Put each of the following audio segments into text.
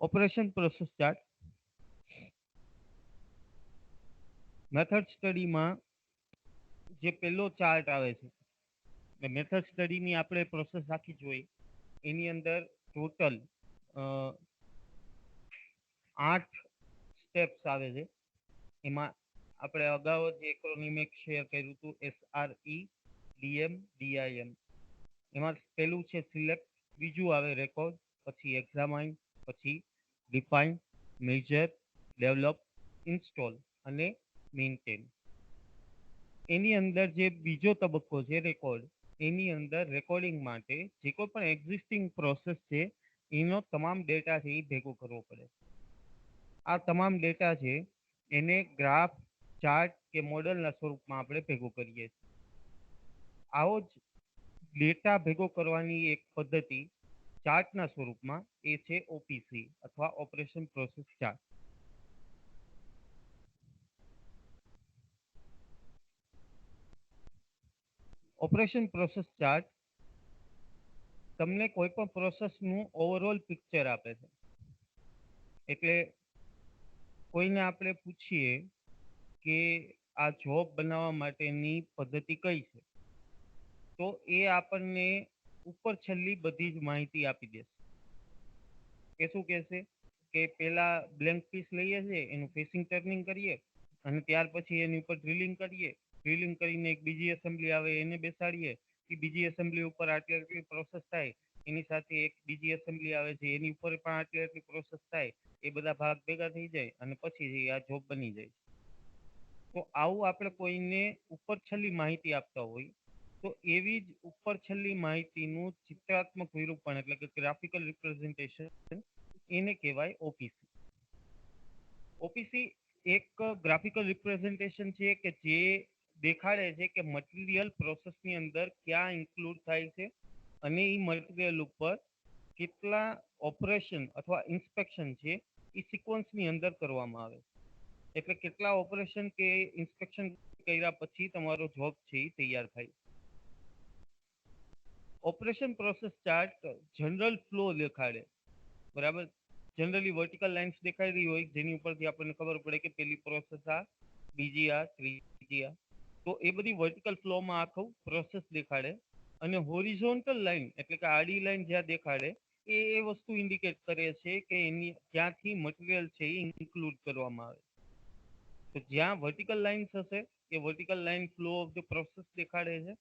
Operation process chart method સ્ટડીમાં જે પહેલો chart આવે છે મેથડ સ્ટડીની આપણે પ્રોસેસ આખી જોઈ એની અંદર ટોટલ 8 સ્ટેપ્સ આવે છે. એમાં આપણે અગાઉ જે એક્રોનિમ એક શેર કર્યું હતું SRE DM DIM. એમાં પહેલું છે સિલેક્ટ, બીજું આવે રેકોર્ડ, પછી એક્ઝામાઇન, પછી ડિફાઇન, મેજર, ડેવલપ, ઇન્સ્ટોલ અને મેન્ટેન. એની અંદર જે બીજો તબક્કો છે રેકોર્ડ, એની અંદર રેકોર્ડિંગ માટે જે કોઈ પણ એક્ઝિસ્ટિંગ પ્રોસેસ છે એનો તમામ ડેટા છે એ ભેગો કરવો પડે. આ તમામ ડેટા છે એને ગ્રાફ, ચાર્ટ કે મોડેલના સ્વરૂપમાં આપણે ભેગો કરીએ છીએ. આવો જ ડેટા ભેગો કરવાની એક પદ્ધતિ ચાર્ટના સ્વરૂપમાં એ છે ઓપીસી અથવા operation process chart. Operation process chart તમને કોઈ પણ પ્રોસેસનું ઓવરઓલ પિક્ચર આપે છે. એટલે કોઈને આપણે પૂછીએ કે આ જોબ બનાવવા માટેની પદ્ધતિ કઈ છે, તો એ આપણને ઉપર છેલ્લી બધી જ માહિતી આપી દેશે. એ શું કહેશે કે પહેલા બ્લેન્ક પીસ લઈએ છીએ, એનું ફેસિંગ ટર્નિંગ કરીએ અને ત્યાર પછી એની ઉપર ડ્રિલિંગ કરીએ. ડ્રિલિંગ કરીને એક બીજી એસેમ્બલી આવે એને બેસાડીએ. એ બીજી એસેમ્બલી ઉપર આટલી આટલી પ્રોસેસ થાય, એની સાથે એક બીજી એસેમ્બલી આવે છે એની ઉપર પણ આટલી આટલી પ્રોસેસ થાય. એ બધા ભાગ ભેગા થઈ જાય અને પછી આ જોબ બની જાય. તો આવું આપણે કોઈને ઉપર છેલ્લી માહિતી આપતા હોય તો એવી જ ઉપર છેલ્લી માહિતીનું ચિત્રાત્મક વિરૂપણ એટલે કે ગ્રાફિકલ રિપ્રેઝન્ટેશન એને કહેવાય ઓપીસી. ઓપીસી એક ગ્રાફિકલ રિપ્રેઝન્ટેશન છે કે જે દેખાડે છે કે મટીરિયલ પ્રોસેસની અંદર ક્યાં ઇન્ક્લુડ થાય છે અને એ મટીરિયલ ઉપર કેટલા ઓપરેશન અથવા ઇન્સ્પેક્શન છે એ સિક્વન્સની અંદર કરવામાં આવે. એટલે કેટલા ઓપરેશન કે ઇન્સ્પેક્શન કર્યા પછી તમારો જોબ છે એ તૈયાર થાય. Operation process chart general flow દેખાડે. બરાબર, જનરલી વર્ટિકલ લાઇન્સ દેખાઈ રહી હોય જેની ઉપરથી આપણને ખબર પડે કે પેલી પ્રોસેસ આ, બીજી આ, ત્રીજી આ. તો એ બધી વર્ટિકલ ફ્લોમાં આખું પ્રોસેસ દેખાડે. અને હોરિઝોન્ટલ લાઇન એટલે કે આડી લાઇન જ્યાં દેખાડે એ વસ્તુ ઇન્ડિકેટ કરે છે કે એની ક્યાંથી મટીરિયલ છે એ ઇન્ક્લુડ કરવામાં આવે. તો જ્યાં વર્ટિકલ લાઇન્સ હશે એ vertical line flow of the process દેખાડે છે.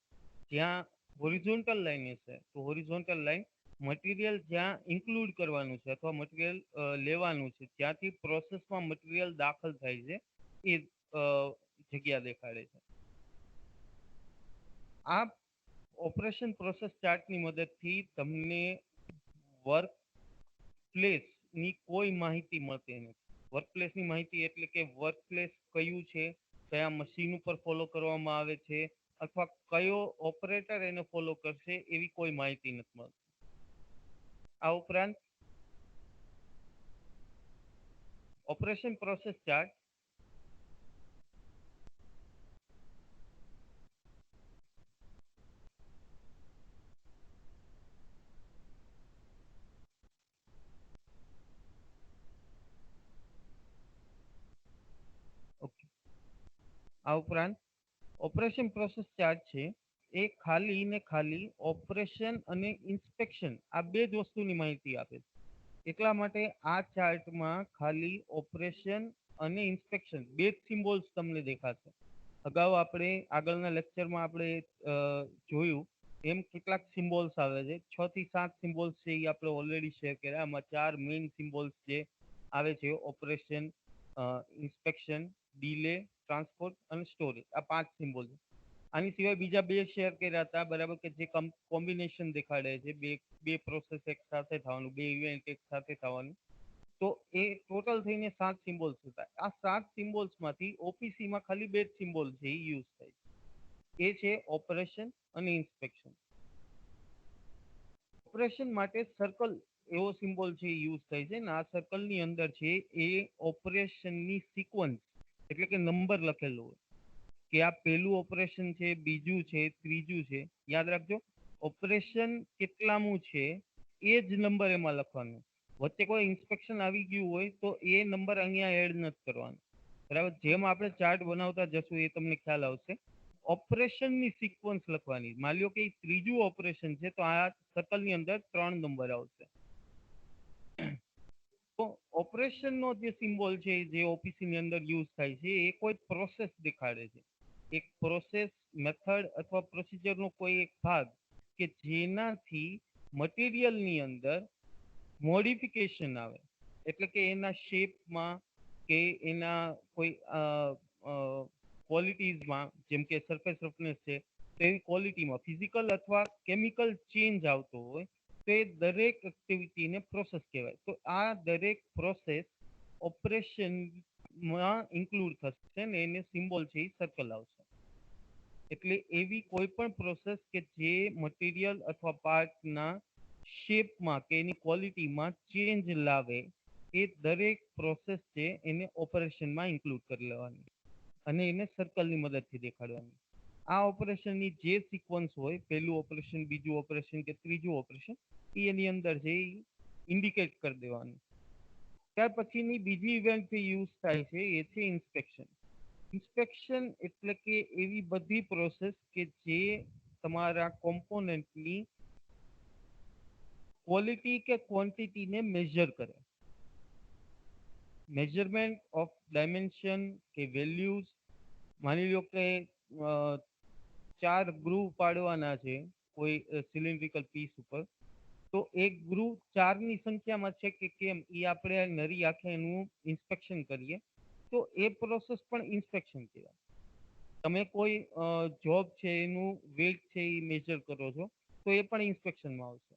જ્યાં હોરિઝોન્ટલ લાઇન હશે તો હોરિઝોન્ટલ લાઇન મટીરિયલ જ્યાં ઇન્ક્લુડ કરવાનું છે અથવા મટીરિયલ લેવાનું છે, જ્યાંથી પ્રોસેસમાં મટીરિયલ દાખલ થાય છે એ જગ્યા દેખાડે છે. આ ઓપરેશન પ્રોસેસ ચાર્ટની મદદથી તમને વર્ક પ્લેસની કોઈ માહિતી મળતી નથી. વર્ક પ્લેસની માહિતી એટલે કે વર્ક પ્લેસ કયું છે, કયા મશીન ઉપર ફોલો કરવામાં આવે છે અથવા કયો ઓપરેટર એને ફોલો કરશે એવી કોઈ માહિતી નથી મળતી. આ ઉપરાંત ઓપરેશન પ્રોસેસ ચાર્ટ ઓકે. આ ઉપરાંત ઓપરેશન પ્રોસેસ ચાર્ટ છે એ ખાલી ને ખાલી ઓપરેશન અને ઇન્સ્પેક્શન આ બે જ વસ્તુની માહિતી આપે છે. એટલા માટે આ ચાર્ટમાં ખાલી ઓપરેશન અને ઇન્સ્પેક્શન બે જ સિમ્બોલ્સ તમને દેખાશે. અગાઉ આપણે આગળના લેક્ચરમાં આપણે જોયું એમ કેટલાક સિમ્બોલ્સ આવે છે, 6 થી 7 સિમ્બોલ્સ છે એ આપણે ઓલરેડી શેર કર્યા. આમાં 4 મેઇન સિમ્બોલ્સ જે આવે છે ઓપરેશન, ઇન્સ્પેક્શન, ડીલે, ટ્રાન્સપોર્ટ અને સ્ટોરેજ, આ 5 સિમ્બોલ. આની સિવાય બીજા બે શેર કર્યા હતા, બરાબર, કે જે કોમ્બિનેશન દેખાડે છે બે પ્રોસેસ એક સાથે થવાનું, બે ઇવેન્ટ એક સાથે થવાનું. તો એ ટોટલ થઈને 7 સિમ્બોલ્સ હતા. આ 7 સિમ્બોલ્સમાંથી ઓપીસીમાં ખાલી બે જ સિમ્બોલ છે એ યુઝ થાય. એ છે ઓપરેશન અને ઇન્સ્પેક્શન. ઓપરેશન માટે સર્કલ એવો સિમ્બોલ છે એ યુઝ થાય છે ને આ સર્કલની અંદર છે એ ઓપરેશનની સિક્વન્સ એટલે કે નંબર લખેલો હોય કે આ પહેલું ઓપરેશન છે, બીજું છે, ત્રીજું છે. યાદ રાખજો, ઓપરેશન કેટલામું છે એ જ નંબર એમાં લખવાનું. વચ્ચે કોઈ ઇન્સ્પેક્શન આવી ગયું હોય તો એ નંબર અહીંયા એડ નથી કરવાનો, બરાબર. જેમ આપણે ચાર્ટ બનાવતા જશું એ તમને ખ્યાલ આવશે. ઓપરેશનની સિક્વન્સ લખવાની. માની લો કે ઈ ત્રીજું ઓપરેશન છે તો આ સર્કલની અંદર 3 નંબર આવશે. તો ઓપરેશનનો જે સિમ્બોલ છે જે ઓપીસી ની અંદર યુઝ થાય છે એ કોઈ પ્રોસેસ દેખાડે છે. એક પ્રોસેસ, મેથડ અથવા પ્રોસિજરનો કોઈ એક ભાગ કે જેનાથી મટીરિયલની અંદર મોડિફિકેશન આવે, એટલે કે એના શેપમાં કે એના કોઈ ક્વોલિટીઝમાં, જેમ કે સરફેસ રફનેસ છે તો એવી ક્વોલિટીમાં ફિઝિકલ અથવા કેમિકલ ચેન્જ આવતો હોય તો એ દરેક એક્ટિવિટીને પ્રોસેસ કહેવાય. તો આ દરેક પ્રોસેસ ઓપરેશનમાં ઇન્ક્લુડ થશે ને એને સિમ્બોલ છે એ સર્કલ આવશે. એટલે એવી કોઈ પણ પ્રોસેસ કે જે મટીરિયલ અથવા પાર્ટના શેપમાં કે એની ક્વોલિટીમાં ચેન્જ લાવે એ દરેક પ્રોસેસ છે એને ઓપરેશનમાં ઇન્ક્લુડ કરી લેવાની અને એને સર્કલની મદદથી દેખાડવાની. આ ઓપરેશનની જે સિક્વન્સ હોય, પહેલું ઓપરેશન, બીજું ઓપરેશન કે ત્રીજું ઓપરેશન, એ એની અંદર છે એ ઇન્ડિકેટ કરી દેવાનું. ત્યાર પછીની બીજી ઇવેન્ટ જે યુઝ થાય છે એ છે ઇન્સ્પેક્શન. ઇન્સ્પેક્શન એટલે કે એવી બધી પ્રોસેસ કે જે તમારા કોમ્પોનન્ટની ક્વોલિટી કે ક્વોન્ટિટીને મેજર કરે. મેજરમેન્ટ ઓફ ડાયમેન્શન કે વેલ્યુઝ. માની લો કે 4 ગ્રુવ પાડવાના છે કોઈ સિલિન્ડ્રિકલ પીસ ઉપર, તો એક ગ્રુવ 4ની સંખ્યામાં છે કે કેમ એ આપણે નરી આંખે એનું ઇન્સ્પેક્શન કરીએ તો એ પ્રોસેસ પણ ઇન્સ્પેક્શન કહેવાય. તમે કોઈ જોબ છે એનું વેઇટ છે એ મેજર કરો છો તો એ પણ ઇન્સ્પેક્શનમાં આવશે.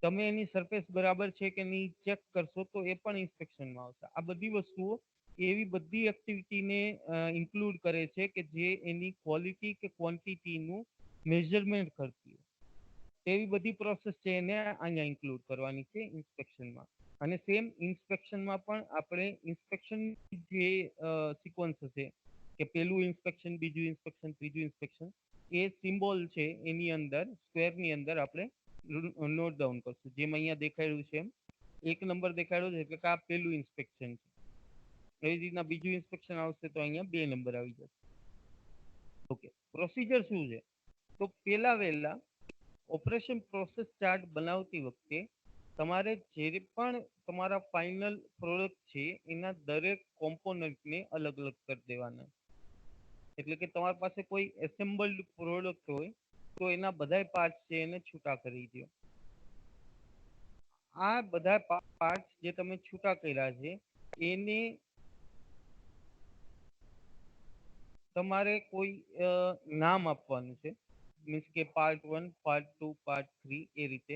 તમે એની સરફેસ બરાબર છે કે નહીં ચેક કરશો તો એ પણ ઇન્સ્પેક્શનમાં આવશે. આ બધી વસ્તુઓ એવી બધી એક્ટિવિટીને ઇન્ક્લુડ કરે છે કે જે એની ક્વોલિટી કે ક્વોન્ટિટીનું મેજરમેન્ટ કરતી હોય. એવી બધી પ્રોસેસ છે એને અહીંયા ઇન્ક્લુડ કરવાની છે ઇન્સ્પેક્શનમાં. અને સેમ ઇન્સ્પેક્શનમાં પણ આપણે ઇન્સ્પેક્શન જે સિક્વન્સ હશે કે પહેલું ઇન્સ્પેક્શન, બીજું ઇન્સ્પેક્શન, ત્રીજું ઇન્સ્પેક્શન, એ સિમ્બોલ છે એની અંદર સ્ક્વેરની અંદર આપણે નોટ ડાઉન કરશું. જેમ અહીંયા દેખાડ્યું છે એમ 1 નંબર દેખાડ્યો છે એટલે કે આ પહેલું ઇન્સ્પેક્શન છે. એવી રીતના બીજું ઇન્સ્પેક્શન આવશે તો અહીંયા 2 નંબર આવી જશે. ઓકે, પ્રોસિજર શું છે? તો પહેલા વહેલા ઓપરેશન પ્રોસેસ ચાર્ટ બનાવતી વખતે તમારે જે પણ તમારા ફાઇનલ પ્રોડક્ટ છે એના દરેક કોમ્પોનન્ટને અલગ અલગ કરી દેવાના. એટલે કે તમારી પાસે કોઈ એસેમ્બલ્ડ પ્રોડક્ટ હોય તો એના બધાય પાર્ટ્સ છે એને છૂટા કરી દો. આ બધા પાર્ટ્સ જે તમે છૂટા કર્યા છે એને તમારે કોઈ નામ આપવાનું છે. મીન્સ કે પાર્ટ 1, પાર્ટ 2, પાર્ટ 3 એ રીતે.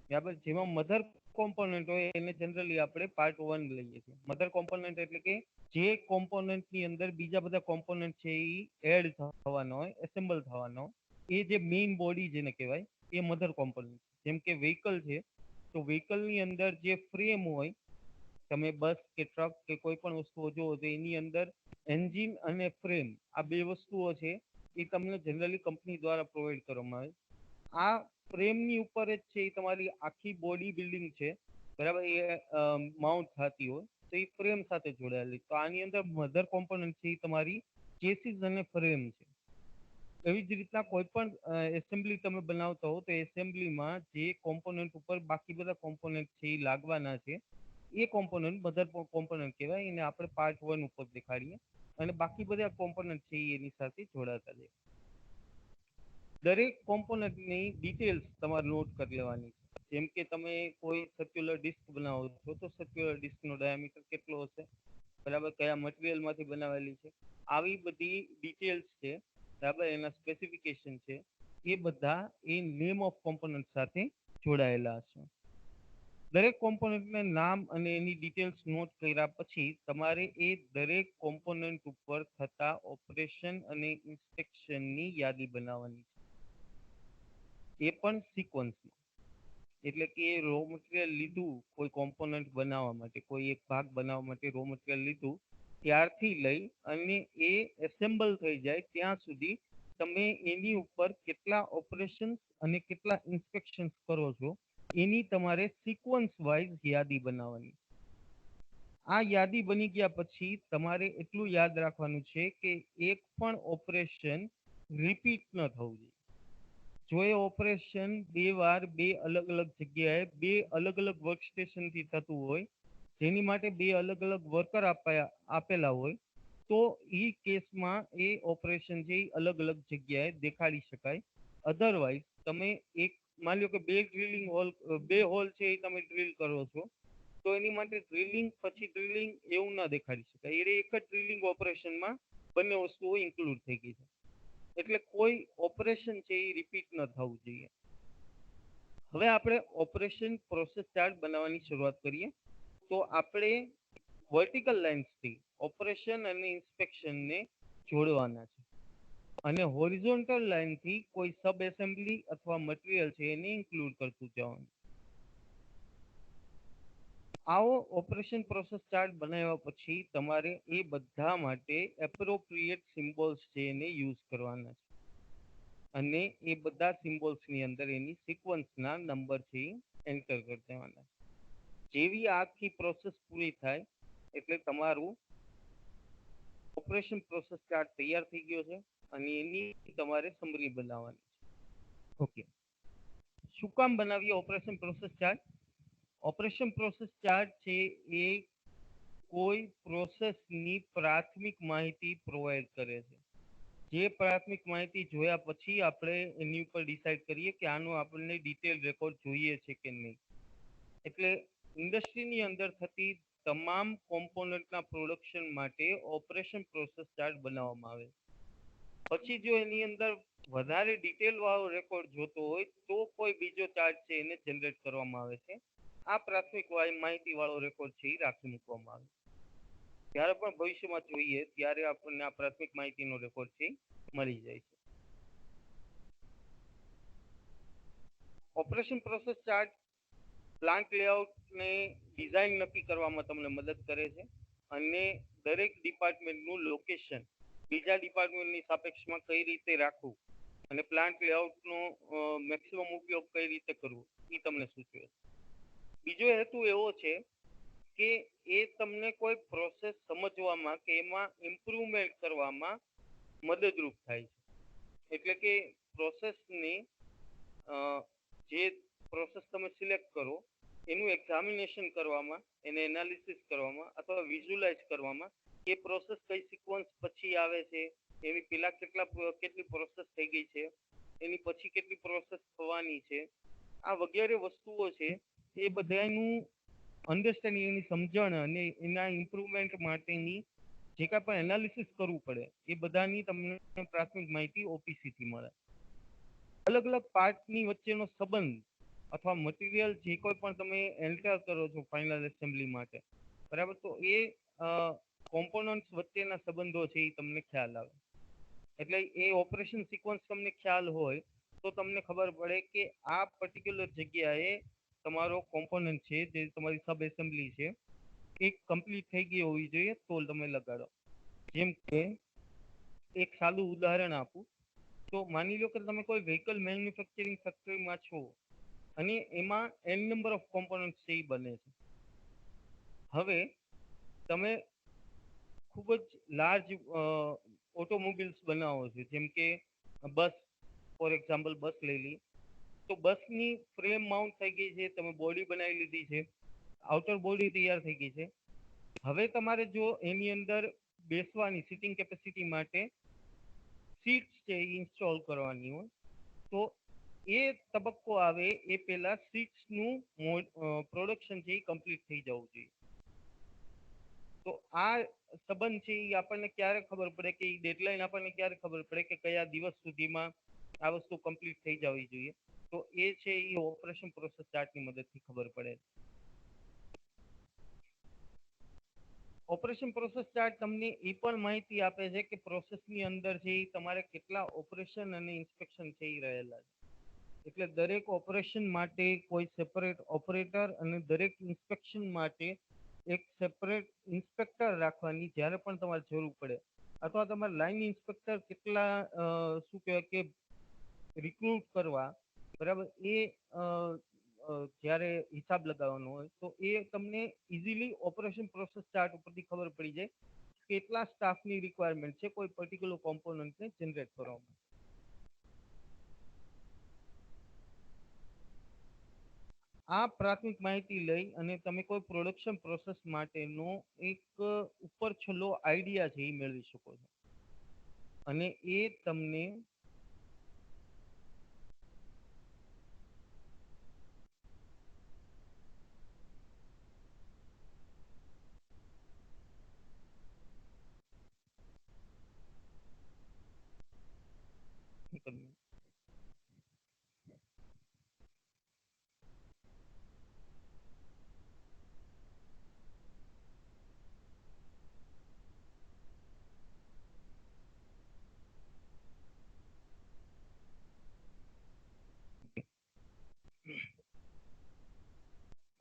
બરાબર. જેમાં મધર કોમ્પોનન્ટ હોય એને જનરલી આપણે પાર્ટ 1 લઈએ છીએ. મધર કોમ્પોનન્ટ એટલે કે જે કોમ્પોનન્ટની અંદર બીજા બધા કોમ્પોનન્ટ છે એ એડ થવાના હોય, એસેમ્બલ થવાના હોય, એ જે મેઇન બોડી જેને કહેવાય એ મધર કોમ્પોનન્ટ. જેમ કે વ્હીકલ છે તો વ્હીકલની અંદર જે ફ્રેમ હોય, તમે બસ કે ટ્રક કે કોઈ પણ વસ્તુઓ જુઓ તો એની અંદર એન્જિન અને ફ્રેમ આ બે વસ્તુઓ છે એ તમને જનરલી કંપની દ્વારા પ્રોવાઈડ કરવામાં આવે. આ ફ્રેમની ઉપર જ છે એ તમારી આખી બોડી બિલ્ડિંગ છે, બરાબર, એ માઉન્ટ થતી હોય તો એ ફ્રેમ સાથે જોડાયેલી. તો આની અંદર મધર કોમ્પોનન્ટ છે એ તમારી ચેસીસ અને ફ્રેમ છે. એવી જ રીતના કોઈ પણ એસેમ્બલી તમે બનાવતા હો તો એસેમ્બલીમાં જે કોમ્પોનન્ટ ઉપર બાકી બધા કોમ્પોનન્ટ છે એ લાગવાના છે એ કોમ્પોનન્ટ મધર કોમ્પોનન્ટ કહેવાય. એને આપણે પાર્ટ 1 ઉપર દેખાડીએ અને બાકી બધા કોમ્પોનન્ટ છે એ એની સાથે જોડાતા જાય. દરેક કોમ્પોનન્ટની ડિટેલ્સ તમારે નોટ કરી લેવાની. જેમ કે તમે કોઈ સર્ક્યુલર ડિસ્ક બનાવો છો તો સર્ક્યુલર ડિસ્કનો ડાયામીટર કેટલો હશે, બરાબર, કયા મટીરિયલમાંથી બનાવેલી છે, આવી બધી ડિટેલ્સ છે, બરાબર, એના સ્પેસિફિકેશન છે, એ બધા એ નેમ ઓફ કોમ્પોનન્ટ સાથે જોડાયેલા હશે. દરેક કોમ્પોનન્ટને નામ અને એની ડિટેલ્સ નોટ કર્યા પછી તમારે એ દરેક કોમ્પોનન્ટ ઉપર થતા ઓપરેશન અને ઇન્સ્પેક્શનની યાદી બનાવવાની છે. એ પણ સિક્વન્સમાં. એટલે કે રો મટીરિયલ લીધું કોઈ કોમ્પોનન્ટ બનાવવા માટે, કોઈ એક ભાગ બનાવવા માટે રો મટીરિયલ લીધું ત્યારથી લઈ અને એ એસેમ્બલ થઈ જાય ત્યાં સુધી તમે એની ઉપર કેટલા ઓપરેશન્સ અને કેટલા ઇન્સ્પેક્શન્સ કરો છો એની તમારે સિક્વન્સ વાઇઝ યાદી બનાવવાની. આ યાદી બની ગયા પછી તમારે એટલું યાદ રાખવાનું છે કે એક પણ ઓપરેશન રિપીટ ન થવું જોઈએ. જો એ ઓપરેશન 2 વાર 2 અલગ અલગ જગ્યાએ 2 અલગ અલગ વર્કસ્ટેશનથી થતું હોય, જેની માટે 2 અલગ અલગ વર્કર આપેલા હોય, તો એ કેસમાં એ ઓપરેશન છે એ અલગ અલગ જગ્યાએ દેખાડી શકાય. અધરવાઇઝ તમે એક માની લો કે 2 હોલ છે એ તમે ડ્રીલ કરો છો, તો એની માટે ડ્રિલિંગ પછી ડ્રિલિંગ એવું ના દેખાડી શકાય. એ એક જ ડ્રિલિંગ ઓપરેશનમાં બંને વસ્તુઓ ઇન્ક્લુડ થઈ ગઈ છે. એટલે કોઈ ઓપરેશન છે એ રિપીટ ન થવું જોઈએ. હવે આપણે ઓપરેશન પ્રોસેસ ચાર્ટ બનાવવાની શરૂઆત કરીએ. તો આપણે વર્ટિકલ લાઇન્સથી ઓપરેશન અને ઇન્સ્પેક્શનને જોડવાના છે, અને હોરિઝોન્ટલ લાઇનથી કોઈ સબ એસેમ્બલી અથવા મટીરિયલ છે એને ઇન્ક્લુડ કરતું જવાનું. આવો ઓપરેશન પ્રોસેસ ચાર્ટ બનાવ્યા પછી તમારે એ બધા માટે એપ્રોપ્રિએટ સિમ્બોલ્સ છે એને યુઝ કરવાના છે, અને એ બધા સિમ્બોલ્સની અંદર એની સિક્વન્સના નંબર છે એન્ટર કરી દેવાના. જેવી આખી પ્રોસેસ પૂરી થાય એટલે તમારું ઓપરેશન પ્રોસેસ ચાર્ટ તૈયાર થઈ ગયો છે, અને એની તમારે સમરી બનાવવાની છે. ઓકે, શું કામ બનાવીએ operation process chart? Operation process chart છે એ કોઈ પ્રોસેસની પ્રાથમિક માહિતી પ્રોવાઈડ કરે છે. જે પ્રાથમિક માહિતી જોયા પછી આપણે એની ઉપર ડિસાઈડ કરીએ કે આનો આપણને ડિટેલ રેકોર્ડ જોઈએ છે કે નહીં. એટલે ઇન્ડસ્ટ્રીની અંદર થતી તમામ કોમ્પોનન્ટના પ્રોડક્શન માટે ઓપરેશન પ્રોસેસ ચાર્ટ બનાવવામાં આવે. પછી જો એની અંદર વધારે ડિટેલ વાળો રેકોર્ડ જોતો હોય તો કોઈ બીજો ચાર્ટ છે એને જનરેટ કરવામાં આવે છે. આ પ્રાથમિક માહિતી વાળો રેકોર્ડ છે એ રાખી મૂકવામાં આવે. જ્યારે પણ ભવિષ્યમાં જોઈએ ત્યારે આપણને આ પ્રાથમિક માહિતીનો રેકોર્ડ છે મળી જાય છે. ઓપરેશન પ્રોસેસ ચાર્ટ પ્લાન્ટ લેઆઉટને ડિઝાઇન નક્કી કરવામાં તમને મદદ કરે છે, અને દરેક ડિપાર્ટમેન્ટનું લોકેશન બીજા ડિપાર્ટમેન્ટની સાપેક્ષમાં કઈ રીતે રાખવું અને પ્લાન્ટ લેઆઉટનો મેક્સિમમ ઉપયોગ કઈ રીતે કરવો એ તમને સૂચવે છે. બીજો હેતુ એવો છે કે એ તમને કોઈ પ્રોસેસ સમજવામાં કે એમાં ઇમ્પ્રુવમેન્ટ કરવામાં મદદરૂપ થાય છે. એટલે કે પ્રોસેસની જે પ્રોસેસ તમે સિલેક્ટ કરો એનું એક્ઝામિનેશન કરવામાં, એને એનાલિસિસ કરવામાં અથવા વિઝ્યુલાઇઝ કરવામાં, એ પ્રોસેસ કઈ સિક્વન્સ પછી આવે છે, એની પેલા કેટલી પ્રોસેસ થઈ ગઈ છે, એની પછી કેટલી પ્રોસેસ થવાની છે, આ વગેરે વસ્તુઓ છે એ બધાનું અન્ડરસ્ટેન્ડિંગ, એની સમજણ અને એના ઇમ્પ્રુવમેન્ટ માટેની જે કાંઈ પણ એનાલિસિસ કરવું પડે એ બધાની તમને પ્રાથમિક માહિતી ઓપીસીથી મળે. અલગ અલગ પાર્ટની વચ્ચેનો સંબંધ અથવા મટીરિયલ જે કોઈ પણ તમે એન્ટર કરો છો ફાઇનલ એસેમ્બલી માટે, બરાબર, તો એ કોમ્પોનન્ટ્સ વચ્ચેના સંબંધો છે એ તમને ખ્યાલ આવે. એટલે એ ઓપરેશન સિક્વન્સ તમને ખ્યાલ હોય તો તમને ખબર પડે કે આ પર્ટિક્યુલર જગ્યાએ તમારો કોમ્પોનન્ટ છે જે તમારી સબ એસેમ્બલી છે એ કમ્પ્લીટ થઈ ગઈ હોવી જોઈએ તો તમે લગાડો. જેમ કે એક સાદું ઉદાહરણ આપું તો માની લો કે તમે કોઈ વ્હીકલ મેન્યુફેક્ચરિંગ ફેક્ટરીમાં છો અને એમાં n નંબર ઓફ કોમ્પોનન્ટ છે એ બને છે. હવે તમે ખૂબ જ લાર્જ ઓટોમોબિલ્સ બનાવો છો, જેમ કે બસ, ફોર એક્ઝામ્પલ બસ લઈ લઈએ તો બસની ફ્રેમ માઉન્ટ થઈ ગઈ છે, તમે બોડી બનાવી લીધી છે, આઉટર બોડી તૈયાર થઈ ગઈ છે. હવે તમારે જો એની અંદર બેસવાની સિટિંગ કેપેસિટી માટે સીટ્સ છે એ ઇન્સ્ટોલ કરવાની હોય તો એ તબક્કો આવે એ પહેલા સીટ્સનું પ્રોડક્શન છે એ કમ્પ્લીટ થઈ જવું જોઈએ. તો આ સંબંધ છે એ આપણને ક્યારે ખબર પડે કે એ ડેડલાઇન આપણને ક્યારે ખબર પડે કે કયા દિવસ સુધીમાં આ વસ્તુ કમ્પ્લીટ થઈ જવી જોઈએ, તો એ છે એ ઓપરેશન પ્રોસેસ ચાર્ટની મદદથી ખબર પડે. ઓપરેશન પ્રોસેસ ચાર્ટ તમને એ પણ માહિતી આપે છે કે પ્રોસેસની અંદર છે એ તમારે કેટલા ઓપરેશન અને ઇન્સ્પેક્શન છે એ રહેલા છે. એટલે દરેક ઓપરેશન માટે કોઈ સેપરેટ ઓપરેટર અને દરેક ઇન્સ્પેક્શન માટે એક સેપરેટ ઇન્સ્પેક્ટર રાખવાની જ્યારે પણ તમારે જરૂર પડે, અથવા તમારે લાઈન ઇન્સ્પેક્ટર કેટલા શું કહેવાય કે રિક્રુટ કરવા, બરાબર, એ જ્યારે હિસાબ લગાવવાનો હોય તો એ તમને ઇઝીલી ઓપરેશન પ્રોસેસ ચાર્ટ ઉપરથી ખબર પડી જાય કેટલા સ્ટાફની રિક્વાયરમેન્ટ છે કોઈ પર્ટિક્યુલર કોમ્પોનન્ટને જનરેટ કરવામાં. આ પ્રાથમિક માહિતી લઈ અને તમે કોઈ પ્રોડક્શન પ્રોસેસ માટેનો એક ઉપર છેલ્લો આઈડિયા છે એ મેળવી શકો છો. અને એ તમને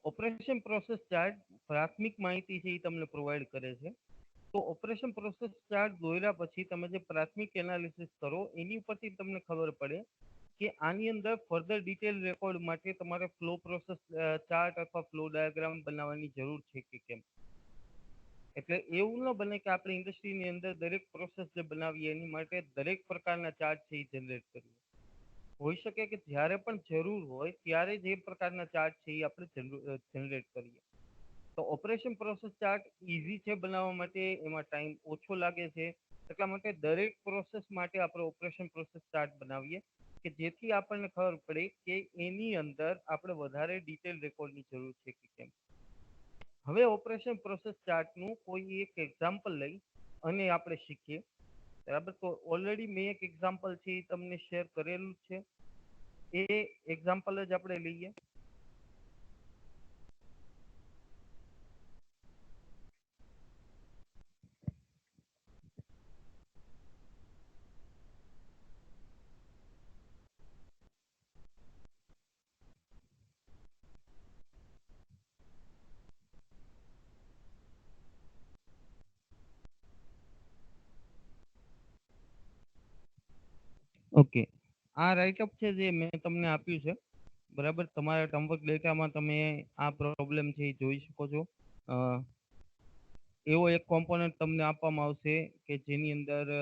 ઓપરેશન પ્રોસેસ ચાર્ટ પ્રાથમિક માહિતી છે એ તમને પ્રોવાઈડ કરે છે. તો ઓપરેશન પ્રોસેસ ચાર્ટ દોર્યા પછી તમે જે પ્રાથમિક એનાલિસિસ કરો એની ઉપરથી તમને ખબર પડે કે આની અંદર ફર્ધર ડિટેલ રેકોર્ડ માટે તમારે ફ્લો પ્રોસેસ ચાર્ટ અથવા ફ્લો ડાયાગ્રામ બનાવવાની જરૂર છે કે કેમ. એટલે એવું ન બને કે આપણે ઇન્ડસ્ટ્રીની અંદર દરેક પ્રોસેસ જે બનાવીએ એની માટે દરેક પ્રકારના ચાર્ટ છે એ જનરેટ કરીએ. હોઈ શકે કે જ્યારે પણ જરૂર હોય ત્યારે જ એ પ્રકારના ચાર્ટ છે એ આપણે જનરેટ કરીએ. તો ઓપરેશન પ્રોસેસ ચાર્ટ ઇઝી છે બનાવવા માટે, એમાં ટાઈમ ઓછો લાગે છે. એટલા માટે દરેક પ્રોસેસ માટે આપણે ઓપરેશન પ્રોસેસ ચાર્ટ બનાવીએ કે જેથી આપણને ખબર પડે કે એની અંદર આપણે વધારે ડિટેલ રેકોર્ડની જરૂર છે કે કેમ. હવે ઓપરેશન પ્રોસેસ ચાર્ટનું કોઈ એક એક્ઝામ્પલ લઈ અને આપણે શીખીએ. બરાબર, તો ઓલરેડી મેં એક એક્ઝામ્પલ છે એ તમને શેર કરેલું છે. એ એક્ઝામ્પલ જ આપણે લઈએ. ઓકે, આ રાઇટઅપ છે જે મેં તમને આપ્યું છે. બરાબર, તમારા ટર્મવર્ક ડેટામાં તમે આ પ્રોબ્લેમ છે એ જોઈ શકો છો. એવો એક કોમ્પોનન્ટ તમને આપવામાં આવશે કે જેની અંદર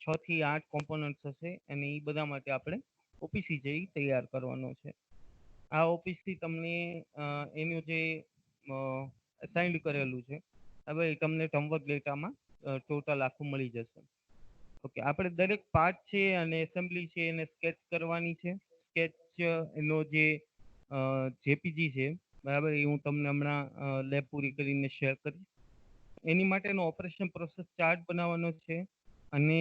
6 થી 8 કોમ્પોનન્ટ્સ હશે અને એ બધા માટે આપણે ઓપીસી જે તૈયાર કરવાનો છે. આ ઓપીસી તમને એનું જે અસાઇન્ડ કરેલું છે હવે તમને ટર્મવર્ક ડેટામાં ટોટલ આખું મળી જશે. ઓકે, આપણે દરેક પાર્ટ છે અને એસેમ્બલી છે એને સ્કેચ કરવાની છે. સ્કેચ એનો જે જેપીજી છે, બરાબર, એ હું તમને હમણાં લેબ પૂરી કરીને શેર કરીશ. એની માટેનો ઓપરેશન પ્રોસેસ ચાર્ટ બનાવવાનો છે અને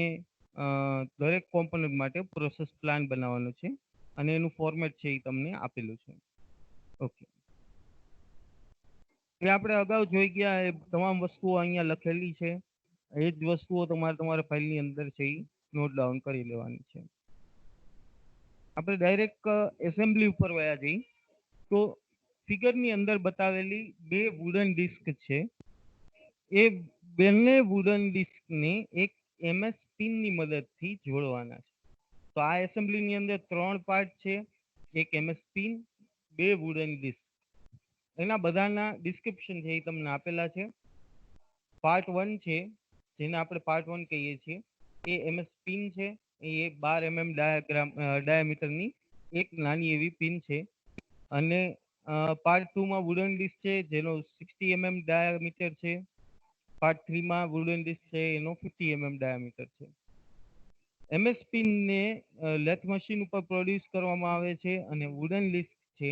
દરેક કોમ્પોનન્ટ માટે પ્રોસેસ પ્લાન બનાવવાનો છે અને એનું ફોર્મેટ છે એ તમને આપેલું છે. ઓકે, એ આપણે અગાઉ જોઈ ગયા એ તમામ વસ્તુઓ અહીંયા લખેલી છે. એ જ વસ્તુઓ તમારે તમારા ફાઇલની અંદર છે એ નોટ ડાઉન કરી લેવાની છે. આપણે ડાયરેક્ટ એસેમ્બલી ઉપર વયા જઈ તો ફિગરની અંદર બતાવેલી બે વુડન ડિસ્ક છે. એ બંને વુડન ડિસ્કને એક એમએસ પિનની મદદથી જોડવાના છે. તો આ એસેમ્બલીની અંદર 3 પાર્ટ છે, એક એમએસ પિન, 2 વુડન ડિસ્ક. એના બધાના ડિસ્ક્રિપ્શન છે એ તમને આપેલા છે. પાર્ટ 1 છે જેને આપણે પાર્ટ 1 કહીએ છીએ એ એમએસ પિન છે. એ 12 mm ડાયામીટરની એક નાની એવી પિન છે. અને પાર્ટ 2 માં વુડન ડિસ્ક છે જેનો 60 mm ડાયામીટર છે. પાર્ટ 3 માં વુડન ડિસ્ક છે એનો 50 mm ડાયામીટર છે. એમએસ પિનને લેથ મશીન ઉપર પ્રોડ્યુસ કરવામાં આવે છે અને વુડન ડિસ્ક છે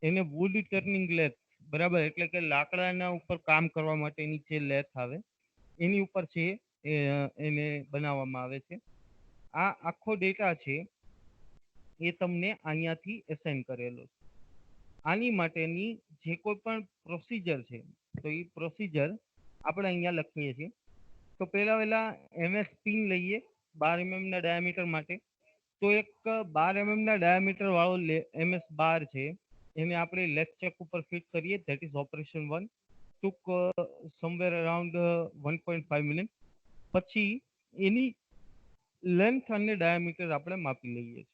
એને વુડ ટર્નિંગ લેથ, બરાબર, એટલે કે લાકડાના ઉપર કામ કરવા માટેની જે લેથ આવે એની ઉપર છે એને બનાવવામાં આવે છે. આ આખો ડેટા છે એ તમને અહીંયાથી એસાઇન કરેલો છે. આની માટેની જે કોઈ પણ પ્રોસિજર છે તો એ પ્રોસિજર આપણે અહીંયા લખીએ છીએ. તો પહેલા એમએસ પિન લઈએ 12 mm ના ડાયામીટર માટે. તો એક 12 mm ના ડાયામીટર વાળો એમએસ 12 છે એને આપણે લેથ ચેક ઉપર ફિટ કરીએ. That is operation 1. took somewhere around 1.5 minute. પછી એની લેન્થ અને ડાયામીટર આપણે માપી લઈએ છીએ.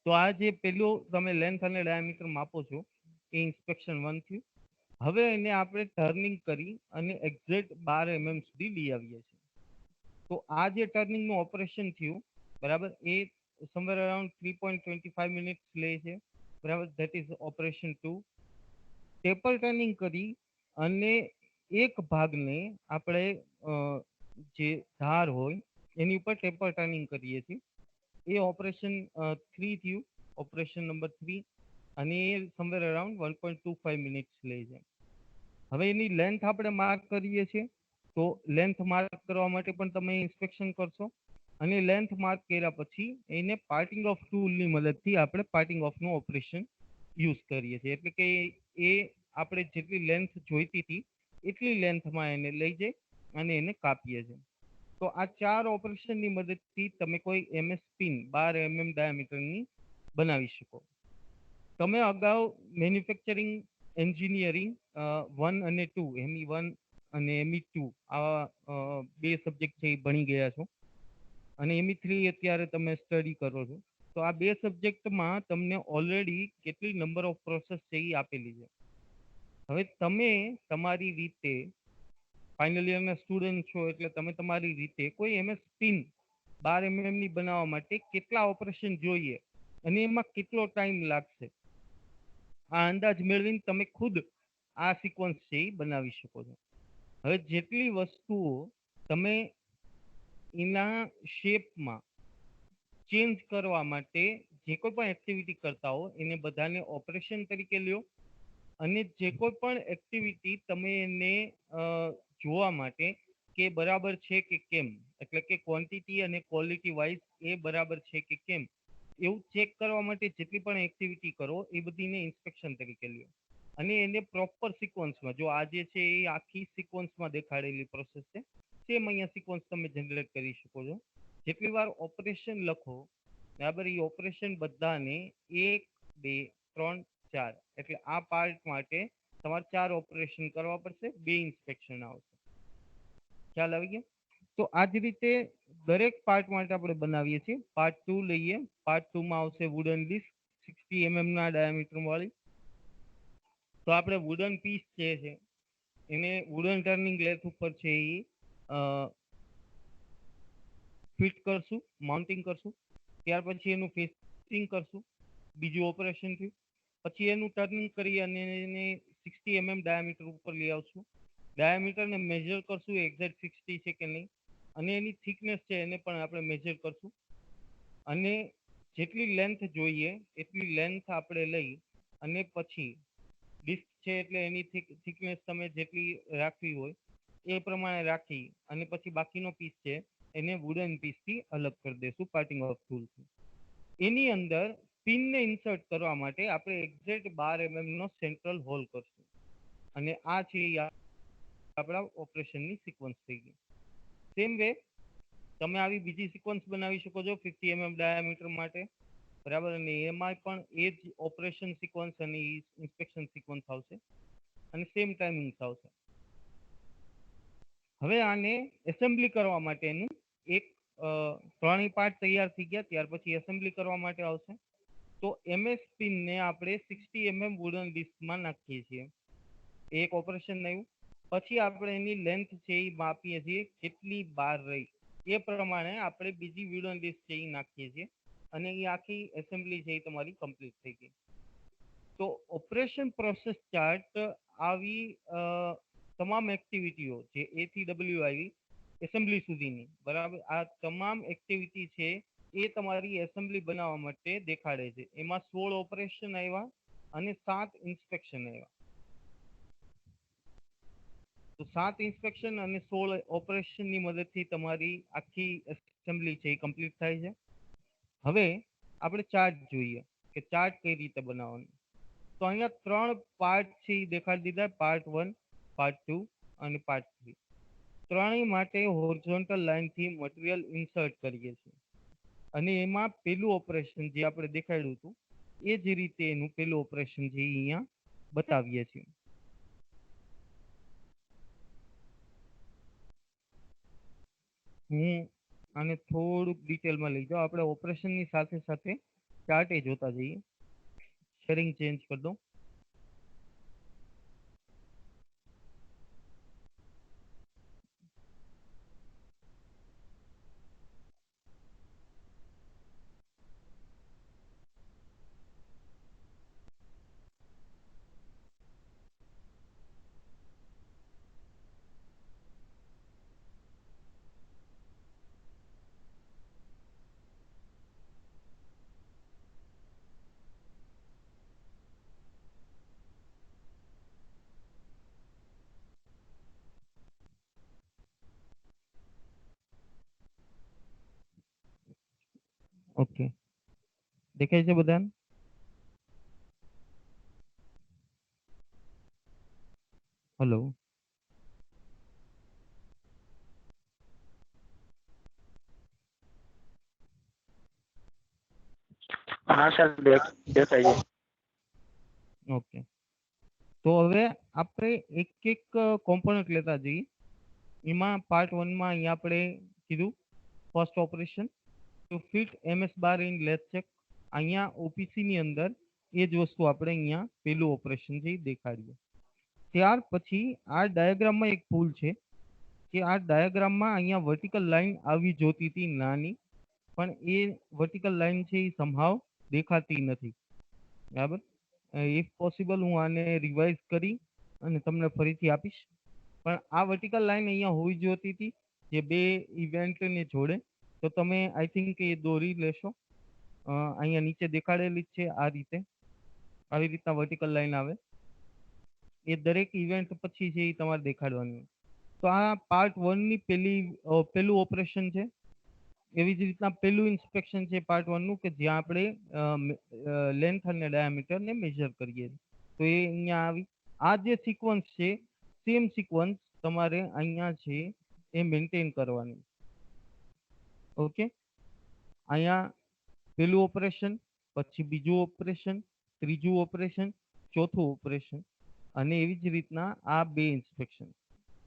તો આ જે પેલું તમે લેન્થ અને ડાયામીટર માપો છો એ ઇન્સ્પેક્શન 1 થયું. હવે એને આપણે ટર્નિંગ કરી અને એક્ઝેક્ટ 12 mm સુધી લઈ આવીએ છીએ. તો આ જે ટર્નિંગનું ઓપરેશન થયું બરાબર એ સમવેર અરાઉન્ડ 3.25 મિનિટ્સ લે છે બરાબર. That is operation 2. Taper turning કરી અને એક ભાગને આપણે જે ધાર હોય એની ઉપર ટેપર ટર્નિંગ કરીએ છીએ. એ ઓપરેશન 3 થયું, ઓપરેશન નંબર 3, અને એ સમવેર અરાઉન્ડ 1.25 મિનિટ્સ લે છે. હવે એની લેન્થ આપણે માર્ક કરીએ છીએ. તો લેન્થ માર્ક કરવા માટે પણ તમે ઇન્સ્પેક્શન કરશો અને લેન્થ માર્ક કર્યા પછી એને પાર્ટિંગ ઓફ ટૂલની મદદથી આપણે પાર્ટિંગ ઓફનું ઓપરેશન યુઝ કરીએ છીએ. એટલે કે એ આપણે જેટલી લેન્થ જોઈતી હતી એટલી લેન્થમાં એને લઈ જઈ અને એને કાપીએ છીએ. તો આ 4 ઓપરેશનની મદદથી તમે કોઈ MS પિન 12 mm ડાયામીટરની બનાવી શકો. તમે અગાઉ મેન્યુફેક્ચરિંગ એન્જિનિયરિંગ 1 અને 2 ME 1 અને ME 2 આવા 2 સબ્જેક્ટ છે એ ભણી ગયા છો અને ME 3 અત્યારે તમે સ્ટડી કરો છો. તો આ 2 સબ્જેક્ટમાં તમને ઓલરેડી કેટલી નંબર ઓફ પ્રોસેસ છે એ આપેલી છે. હવે તમે તમારી રીતે ફાઇનલ યરના સ્ટુડન્ટ છો એટલે તમે તમારી રીતે કોઈ MS પિન 12 mm ની બનાવવા માટે કેટલા ઓપરેશન જોઈએ અને એમાં કેટલો ટાઈમ લાગશે આ અંદાજ મેળવીને તમે ખુદ આ સિક્વન્સ છે એ બનાવી શકો છો. હવે જેટલી વસ્તુઓ તમે એના શેપમાં ચેન્જ કરવા માટે જે કોઈ પણ એક્ટિવિટી કરતા હો એને બધાને ઓપરેશન તરીકે લ્યો અને જે કોઈ પણ એક્ટિવિટી તમે એને જોવા માટે કે બરાબર છે કે કેમ, એટલે કે ક્વોન્ટિટી અને ક્વોલિટી વાઇઝ એ બરાબર છે કે કેમ એવું ચેક કરવા માટે જેટલી પણ એક્ટિવિટી કરો એ બધીને ઇન્સ્પેક્શન તરીકે લ્યો અને એને પ્રોપર સિક્વન્સમાં, જો આ જે છે એ આખી સિક્વન્સમાં દેખાડેલી પ્રોસેસ છે સેમ અહીંયા સિક્વન્સ તમે જનરેટ કરી શકો છો. જેટલી વાર ઓપરેશન લખો બરાબર એ ઓપરેશન બધાને 1 2 3 4 એટલે આ પાર્ટ માટે તમારે 4 ઓપરેશન કરવા પડશે, 2 ઇન્સ્પેક્શન આવશે. ખ્યાલ આવી ગયો? તો આ જ રીતે દરેક પાર્ટ માટે આપણે બનાવીએ છીએ. પાર્ટ 2 લઈએ. પાર્ટ 2 માં આવશે વુડન ડિસ્ક 60 mm ના ડાયામીટર વાળી. તો આપણે વુડન પીસ જે છે એને વુડન ટર્નિંગ લેથ ઉપર છે એ ફિટ કરશું, માઉન્ટિંગ કરશું. ત્યાર પછી એનું ફિક્સિંગ કરશું. બીજું ઓપરેશન થયું. પછી એનું ટર્નિંગ કરી અને એને 60 mm ડાયામીટર ઉપર લઈ આવશું. ડાયામીટરને મેજર કરશું એક્ઝેક્ટ 60 છે કે નહીં અને એની થિકનેસ છે એને પણ આપણે મેજર કરશું અને જેટલી લેન્થ જોઈએ એટલી લેન્થ આપણે લઈ અને પછી ડિસ્ક છે એટલે એની થિકનેસ તમે જેટલી રાખવી હોય એ પ્રમાણે રાખી અને પછી બાકીનો પીસ છે એને વુડન પીસથી અલગ કરી દેશું પાર્ટિંગ ઓફ ટૂલથી. એની અંદર પિનને ઇન્સર્ટ કરવા માટે આપણે એક્ઝેક્ટ 12 mm નો સેન્ટ્રલ હોલ કરશું અને આ છે આપણા ઓપરેશનની સિક્વન્સ થઈ ગઈ. સેમ વે તમે આવી બીજી સિક્વન્સ બનાવી શકો છો 50 mm ડાયામીટર માટે બરાબર, અને એમાં પણ એ જ ઓપરેશન સિક્વન્સ અને ઇન્સ્પેક્શન સિક્વન્સ આવશે અને સેમ ટાઈમિંગ્સ આવશે. હવે આને એસેમ્બલી કરવા માટેનું એક ત્રણેય પાર્ટ તૈયાર થઈ ગયા. ત્યાર પછી એસેમ્બલી કરવા માટે આવશે. તો MS પિનને આપણે 60 mm વુડન ડિસ્કમાં નાખીએ છીએ. એક ઓપરેશન આવ્યું. પછી આપણે એની લેન્થ છે એ માપીએ છીએ કેટલી બાર રહી એ પ્રમાણે આપણે બીજી વુડન ડિસ્ક છે એ નાખીએ છીએ અને એ આખી એસેમ્બલી છે એ તમારી કમ્પ્લીટ થઈ ગઈ. તો ઓપરેશન પ્રોસેસ ચાર્ટ આવી તમામ એક્ટિવિટીઓ જે A થી W આવી એસેમ્બલી સુધીની બરાબર આ તમામ એક્ટિવિટી છે એ તમારી એસેમ્બલી બનાવવા માટે દેખાડે છે. એમાં 16 ઓપરેશન આવ્યા અને 7 ઇન્સ્પેક્શન આવ્યા. તો 7 ઇન્સ્પેક્શન અને 16 ઓપરેશનની મદદથી તમારી આખી એસેમ્બલી છે એ કમ્પ્લીટ થાય છે. હવે આપણે ચાર્ટ જોઈએ કે ચાર્ટ કઈ રીતે બનાવવાનું. તો અહીંયા 3 પાર્ટ છે એ દેખાડી દીધા, પાર્ટ 1, પાર્ટ 2 અને પાર્ટ 3. ત્રણેય માટે હોરિઝોન્ટલ લાઇનથી મટીરિયલ ઇન્સર્ટ કરીએ છીએ અને એમાં પેલું ઓપરેશન જે આપણે દેખાડ્યું હતું એ જ રીતે એનું પેલું ઓપરેશન છે એ અહીંયા બતાવીએ છીએ. હું આને થોડુંક ડિટેલમાં લઈ જાઉં. આપણે ઓપરેશનની સાથે સાથે ચાર્ટ એ જોતા જઈએ. શેરિંગ ચેન્જ કરી દો. ઓકે, દેખાય છે બધાને? હલો. हाँ सर देखाइए। ઓકે, તો હવે આપણે એક એક કોમ્પોનન્ટ લેતા જઈએ. એમાં પાર્ટ 1 માં અહીંયા આપણે કીધું first operation two fit MS bar in lathe check. અહીંયા ઓપીસી ની અંદર એ જ વસ્તુ આપણે અહીંયા પેલું ઓપરેશન છે એ દેખાડીએ. ત્યાર પછી આ ડાયાગ્રામમાં એક ભૂલ છે કે આ ડાયાગ્રામમાં અહીંયા વર્ટિકલ લાઈન આવી જોતી હતી નાની, પણ એ વર્ટિકલ લાઈન છે એ સંભાવ દેખાતી નથી. બરાબર, ઇફ પોસિબલ હું આને રિવાઇઝ કરી અને તમને ફરીથી આપીશ. પણ આ વર્ટિકલ લાઈન અહીંયા હોવી જોતી હતી જે બે ઇવેન્ટને જોડે. તો તમે આઈ થિંક એ દોરી લેશો. અહીંયા નીચે દેખાડેલી જ છે આ રીતે, આવી રીતના વર્ટિકલ લાઈન આવે. એ દરેક ઇવેન્ટ પછી છે એ તમારે દેખાડવાની. તો આ પાર્ટ 1 ની પેલું ઓપરેશન છે. એવી જ રીતના પેલું ઇન્સ્પેક્શન છે પાર્ટ 1 નું, કે જ્યાં આપણે લેન્થ અને ડાયામીટર ને મેજર કરીએ. તો એ અહીંયા આવી. આ જે સિક્વન્સ છે સેમ સિક્વન્સ તમારે અહીંયા છે એ મેન્ટેન કરવાની. ઓકે, અહીંયા પેલું ઓપરેશન, પછી બીજું ઓપરેશન, ત્રીજું ઓપરેશન, ચોથું ઓપરેશન, અને એવી જ રીતના આ બે ઇન્સ્પેક્શન.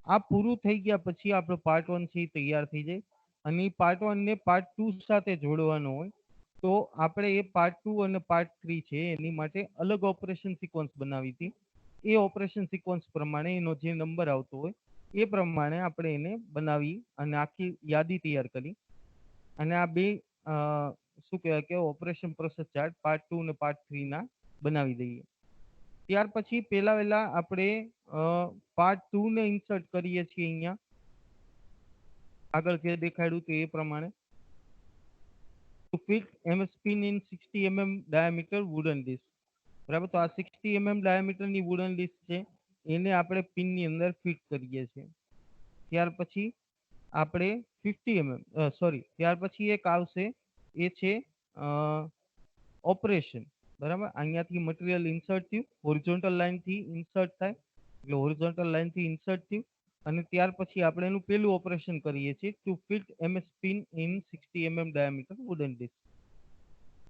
આ પૂરું થઈ ગયા પછી આપણો પાર્ટ 1 છે એ તૈયાર થઈ જાય. અને એ પાર્ટ 1 ને પાર્ટ 2 સાથે જોડવાનો હોય, તો આપણે એ પાર્ટ 2 અને પાર્ટ 3 છે એની માટે અલગ ઓપરેશન સિક્વન્સ બનાવી હતી. એ ઓપરેશન સિક્વન્સ પ્રમાણે એનો જે નંબર આવતો હોય એ પ્રમાણે આપણે એને બનાવી અને આખી યાદી તૈયાર કરી. અને આ બે શું કહેવાય કે ઓપરેશન પ્રોસેસ ચાર્ટ પાર્ટ 2 અને પાર્ટ 3 ના બનાવી દઈએ. ત્યાર પછી પહેલા આપણે પાર્ટ 2 ને ઇન્સર્ટ કરીએ છીએ અહીંયા. આગળ જે દેખાડ્યું તો એ પ્રમાણે to fit MS pin in 60 mm diameter wooden disc. બરાબર, તો આ 60 mm diameter ની wooden disc છે એને આપણે પિન ની અંદર ફિટ કરીએ છીએ. ત્યાર પછી આપણે 50 mm ત્યાર પછી એક આવશે એ છે ઓપરેશન. બરાબર, અહીંયાથી મટીરિયલ ઇન્સર્ટ થયું, હોરિઝોન્ટલ લાઈન થી ઇન્સર્ટ થાય એટલે હોરિઝોન્ટલ લાઈન થી ઇન્સર્ટ થયું. અને ત્યાર પછી આપણે એનું પેલું ઓપરેશન કરીએ છીએ to fit MS pin in 60 mm diameter wooden disc.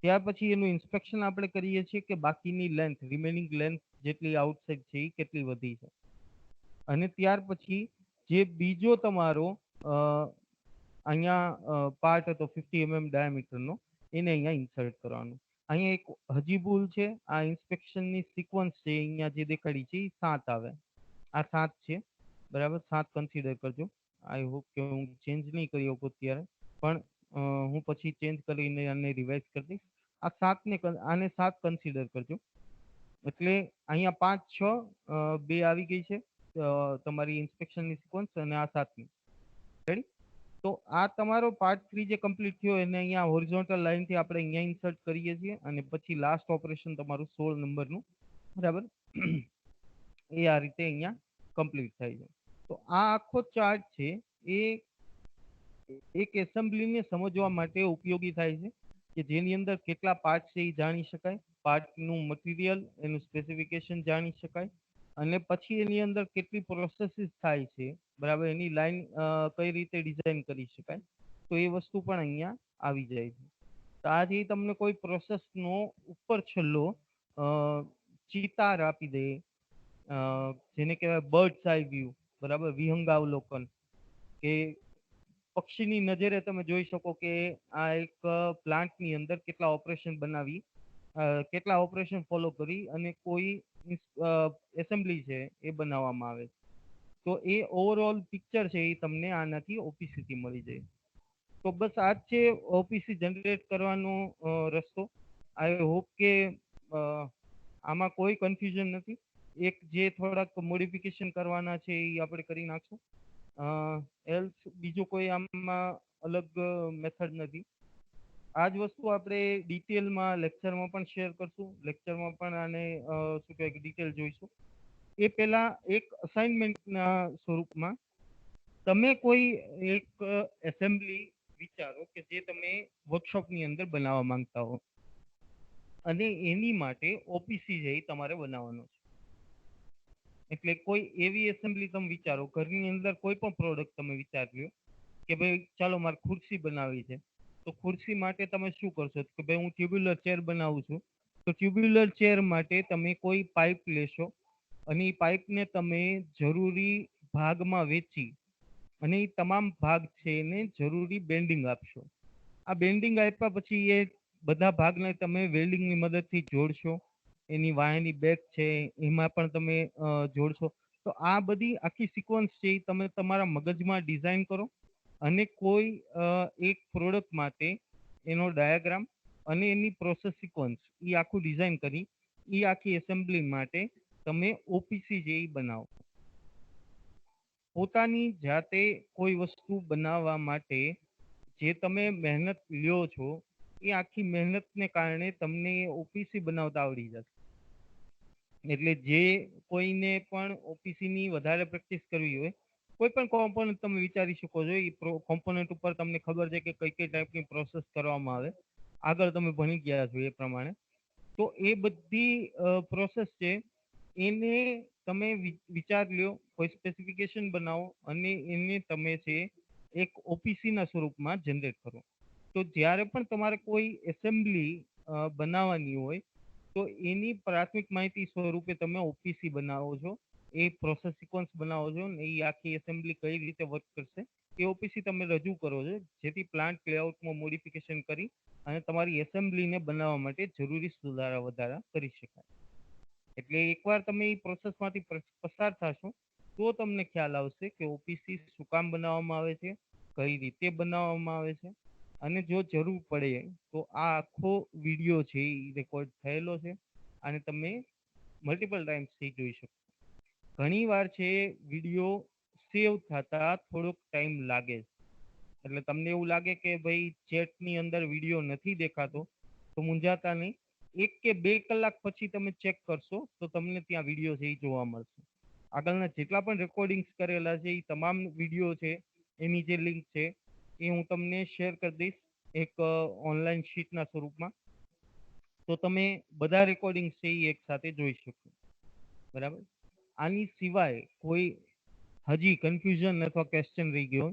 ત્યાર પછી એનું ઇન્સ્પેક્શન આપણે કરીએ છીએ કે બાકીની લેન્થ, રિમેનિંગ લેન્થ જેટલી આઉટસાઇડ છે એ કેટલી વધી છે. અને ત્યાર પછી જે બીજો તમારો અહીંયા પાર્ટ હતો 50 mm ડાયામીટરનો, એને અહીંયા ઇન્સર્ટ કરવાનું. અહીંયા એક હજી ભૂલ છે, આ ઇન્સ્પેક્શનની સિક્વન્સ છે અહીંયા જે દેખાડી છે એ 7 આવે. આ 7 છે, બરાબર, 7 કન્સિડર કરજો. આઈ હોપ કે હું ચેન્જ નહીં કરી શકું અત્યારે, પણ હું પછી ચેન્જ કરીને આને રિવાઇઝ કરી દઈશ. આ 7 ને આને 7 કન્સિડર કરજો. એટલે અહીંયા 5, 6, 2 આવી ગઈ છે તમારી ઇન્સ્પેક્શનની સિક્વન્સ, અને આ 7ની. રેડી? તો આ તમારો પાર્ટ 3 જે કમ્પ્લીટ થયો એને અહીંયા હોરિઝોન્ટલ લાઈનથી આપણે અહીંયા ઇન્સર્ટ કરીએ છીએ. અને પછી લાસ્ટ ઓપરેશન તમારું 16 નંબરનું, બરાબર, એ આ રીતે અહીંયા કમ્પ્લીટ થાય છે. તો આ આખો ચાર્ટ છે એ એક એસેમ્બલીને સમજવા માટે ઉપયોગી થાય છે, કે જેની અંદર કેટલા પાર્ટ છે એ જાણી શકાય, પાર્ટનું મટીરિયલ, એનું સ્પેસિફિકેશન જાણી શકાય, અને પછી એની અંદર કેટલી પ્રોસેસીસ થાય છે, બરાબર, એની લાઈન કઈ રીતે ડિઝાઇન કરી શકાય. તો એ વસ્તુ પણ અહીંયા આવી જાય છે. તો આજે તમને કોઈ પ્રોસેસનો ઉપર છેલ્લો ચિતાર આપી દે, જેને કહેવાય બર્ડ્સ આઈ વ્યૂ, બરાબર, વિહંગાવલોકન, કે પક્ષીની નજરે તમે જોઈ શકો કે આ એક પ્લાન્ટની અંદર કેટલા ઓપરેશન બનાવી, કેટલા ઓપરેશન ફોલો કરી અને કોઈ એસેમ્બલી છે એ બનાવવામાં આવે છે. તો એ ઓવરઓલ પિક્ચર છે એ તમને આનાથી ઓપીસીથી મળી જાય. તો બસ આ જ છે ઓપીસી જનરેટ કરવાનો રસ્તો. આઈ હોપ કે આમાં કોઈ કન્ફ્યુઝન નથી. એક જે થોડાક મોડિફિકેશન કરવાના છે એ આપણે કરી નાખશું. એલ્સ બીજું કોઈ આમાં અલગ મેથડ નથી. આ જ વસ્તુ આપણે ડિટેલમાં લેક્ચરમાં પણ શેર કરશું. લેક્ચરમાં પણ આને શું કહેવાય કે ડિટેલ જોઈશું. એ પહેલા એક અસાઇનમેન્ટના સ્વરૂપમાં તમે કોઈ એક એસેમ્બલી વિચારો કે જે તમે વર્કશોપની અંદર બનાવવા માંગતા હો અને એની માટે ઓપીસી છે એ તમારે બનાવવાનો છે. એટલે કોઈ એવી એસેમ્બલી તમે વિચારો, ઘરની અંદર કોઈ પણ પ્રોડક્ટ તમે વિચારી લો કે ભાઈ ચાલો મારે ખુરશી બનાવવી છે, તો ખુરશી માટે તમે શું કરશો કે ભાઈ હું ટ્યુબ્યુલર ચેર બનાવું છું, તો ટ્યુબ્યુલર ચેર માટે તમે કોઈ પાઇપ લેશો અને એ પાઇપને તમે જરૂરી ભાગમાં વેચી અને એ તમામ ભાગ છે એને જરૂરી બેન્ડિંગ આપશો. આ બેન્ડિંગ આપ્યા પછી એ બધા ભાગને તમે વેલ્ડિંગની મદદથી જોડશો. એની વાયરની બેગ છે એમાં પણ તમે જોડશો. તો આ બધી આખી સિક્વન્સ છે એ તમે તમારા મગજમાં ડિઝાઇન કરો અને કોઈ એક પ્રોડક્ટ માટે એનો ડાયાગ્રામ અને એની પ્રોસેસ સિક્વન્સ એ આખું ડિઝાઇન કરી એ આખી એસેમ્બલી માટે તમે ઓપીસી જે બનાવો. પોતાની જાતે કોઈ વસ્તુ બનાવવા માટે જે તમે મહેનત લ્યો છો એ આખી મહેનતને કારણે તમને ઓપીસી બનાવતા આવડી જશે. એટલે જે કોઈને પણ ઓપીસીની વધારે પ્રેક્ટિસ કરવી હોય, કોઈ પણ કોમ્પોનન્ટ તમે વિચારી શકો છો. એ કોમ્પોનન્ટ ઉપર તમને ખબર છે કે કઈ કઈ ટાઈપની પ્રોસેસ કરવામાં આવે, આગળ તમે ભણી ગયા છો એ પ્રમાણે. તો એ બધી પ્રોસેસ છે એને તમે વિચાર લ્યો, કોઈ સ્પેસિફિકેશન બનાવો અને એને તમે છે એક ઓપીસીના સ્વરૂપમાં જનરેટ કરો. તો જ્યારે પણ તમારે કોઈ એસેમ્બલી બનાવવાની હોય તો એની પ્રાથમિક માહિતી સ્વરૂપે તમે ઓપીસી બનાવો છો, એ પ્રોસેસ સિક્વન્સ બનાવો છો ને એ આખી એસેમ્બલી કઈ રીતે વર્ક કરશે એ ઓપીસી તમે રજૂ કરો છો, જેથી પ્લાન્ટ લેઆઉટમાં મોડિફિકેશન કરી અને તમારી એસેમ્બલીને બનાવવા માટે જરૂરી સુધારા વધારા કરી શકાય. એટલે એકવાર તમે એ પ્રોસેસમાંથી પસાર થશો તો તમને ખ્યાલ આવશે કે ઓપીસી શું કામ બનાવવામાં આવે છે, કઈ રીતે બનાવવામાં આવે છે, અને જો જરૂર પડે તો આ આખો વિડીયો છે એ રેકોર્ડ થયેલો છે અને તમે મલ્ટિપલ ટાઈમ્સથી જોઈ શકો. ઘણી વાર છે વિડીયો સેવ થતા થોડોક ટાઈમ લાગે, એટલે તમને એવું લાગે કે ભાઈ ચેટની અંદર વિડીયો નથી દેખાતો તો મૂંઝાતા નહીં. 1 કે 2 કલાક પછી તમે ચેક કરશો તો તમને ત્યાં વિડીયો છે એ જોવા મળશે. આગળના જેટલા પણ રેકોર્ડિંગ્સ કરેલા છે એ તમામ વિડીયો છે એની જે લિંક છે એ હું તમને શેર કરી દઈશ એક ઓનલાઈન શીટના સ્વરૂપમાં. તો તમે બધા રેકોર્ડિંગ્સ છે એ એક સાથે જોઈ શકશો. બરાબર. આની સિવાય કોઈ હજી કન્ફ્યુઝન અથવા ક્વેશ્ચન રહી ગયો